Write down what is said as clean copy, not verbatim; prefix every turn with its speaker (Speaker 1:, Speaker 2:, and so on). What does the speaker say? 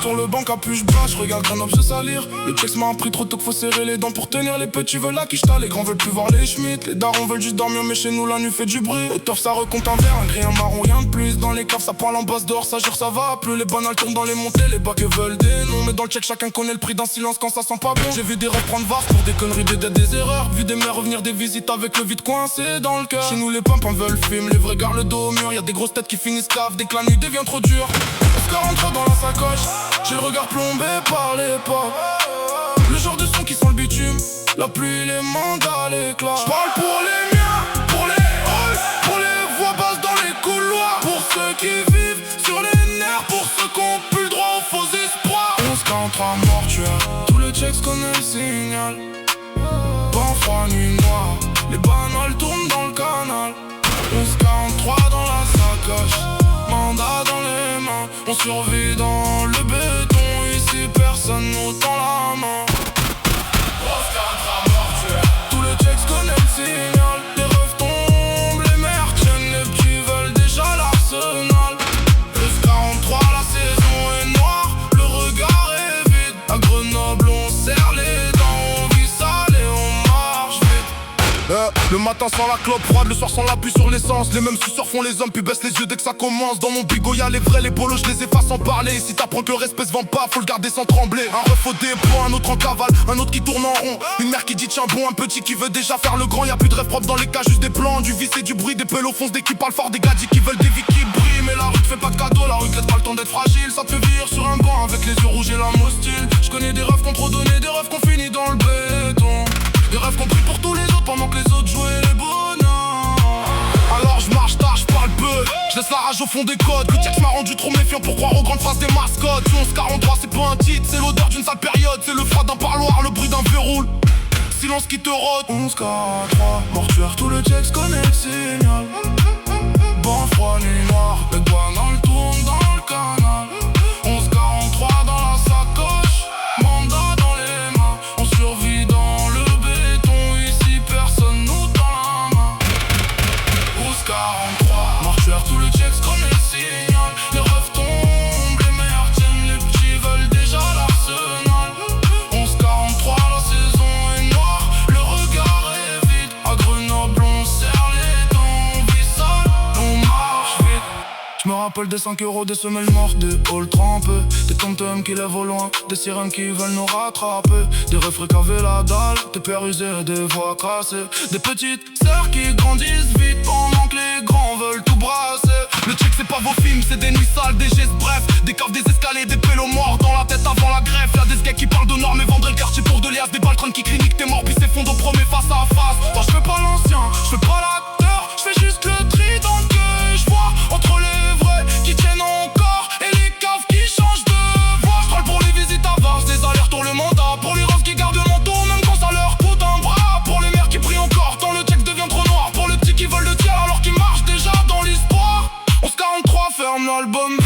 Speaker 1: sur le banc, capuche bas, je regarde Grenoble se salir. Le check m'a appris trop tôt qu'il faut serrer les dents pour tenir. Les petits veulent la quicheta, les grands veulent plus voir les schmitts. Les darons veulent juste dormir, mais chez nous la nuit fait du bruit. Au turf ça recompte un verre, un gris, un marron, rien de plus. Dans les caves ça parle en basse dehors, ça jure ça va plus. Les banales tournent dans les montées, les bacs veulent des noms. Mais dans le check chacun connaît le prix d'un silence quand ça sent pas bon. J'ai vu des refs prendre VAR pour des conneries, des erreurs. Vu des mères revenir des visites avec le vide coincé dans le cœur. Chez nous les pimps en veulent film, les vrais gars le dos au mur. Y'a des grosses têtes qui finissent cave dès que la nuit devient trop dure. Oscar rentre dans la sacoche, j'ai le regard plombé par les pas. Le genre de son qui sent le bitume, la pluie, les mandats, l'éclat. J'parle pour les miens, pour les halls, pour les voix basses dans les couloirs. Pour ceux qui vivent sur les nerfs, pour ceux qui ont plus le droit aux faux espoirs. 11-43 mortuaires, tous les checks connaissent le signal. Vent froid, nuit noire, les banales tournent dans le canal. 11-43 dans la sacoche, mandat dans les mains. On survit dans le béton, ici personne nous tend la main. 11-43 mortuaire, tous les checks connaissent le signal. Les refs tombent, les mères tiennent, les petits veulent déjà l'arsenal. 11-43, la saison est noire, le regard est vide. À Grenoble on serre les dents, on vit sale et on marche vite. Le matin sans la clope froide, le soir sans l'appui sur l'essence. Les mêmes suceurs font les hommes puis baissent les yeux dès que ça commence. Dans mon bigot y'a les vrais, les bolos je les efface sans parler. Si t'apprends que le respect se vend pas, faut le garder sans trembler. Un ref au dépôt, un autre en cavale, un autre qui tourne en rond. Une mère qui dit tiens bon, un petit qui veut déjà faire le grand. Y'a plus de rêve propre dans les cas, juste des plans, du vice et du bruit. Des pelos foncent dès qu'ils parlent fort, des gadgets qui veulent des vies qui brillent. Mais la rue te fait pas de cadeau, la rue te laisse pas le temps d'être fragile. Ça te fait vivre sur un banc avec les yeux rouges et l'âme hostile. Je connais des rêves qu'on trop donné, des rêves qu'on finit dans le béton. Des rêves qu'on prie pour tous les autres pendant que les autres jouaient les bonhommes. Alors je marche tard, je parle peu, je laisse la rage au fond des codes. Le texte m'a rendu trop méfiant pour croire aux grandes phrases des mascottes. 11-43 c'est pas un titre, c'est l'odeur d'une sale période. C'est le froid d'un parloir, le bruit d'un verrou, silence qui te rôde. 11-43, mortuaire, tout le texte connaît le signal. Bon froid, nuit noire, les banales tournent dans le canal. 11-43 dans la sacoche, mandat dans les mains. On survit dans le béton, ici personne nous tend la main. 11-43, mortuaire, tout le checks connaît le signal. Les refs tombent, les mères tiennent, les petits veulent déjà l'arsenal. 11-43, la saison est noire, le regard est vide. À Grenoble on serre les dents, on vit sale, on marche vite. Je me rappelle des 5 euros, des semelles mortes, des halls trempés, des tom-toms qui lèvent au loin, des sirènes qui veulent nous rattraper, des refrains qui avaient la dalle, des pères usés, des voix cassées, des petites sœurs qui grandissent vite pendant que les grands veulent tout brasser. Le check c'est pas vos films, c'est des nuits sales, des gestes brefs, des caves, des escaliers, des pélos morts dans la tête avant la greffe. Y'a des skates qui parlent de normes et vendraient le quartier pour de liasses, des baltrons qui cliniquent tes morts puis s'effondrent au premier face à face. Moi je fais pas l'ancien, je fais pas l'acteur, je fais juste le tri dans le que je vois entre les vrais qui tiennent encore et les caves qui changent de voix. Je pour les visites à Vars, des allers-retours le mandat. Pour les roses qui gardent le manteau même quand ça leur coûte un bras. Pour les mères qui prient encore quand le check devient trop noir. Pour les petits qui veulent le tiers alors qu'ils marchent déjà dans l'histoire. 11-43 ferme l'album.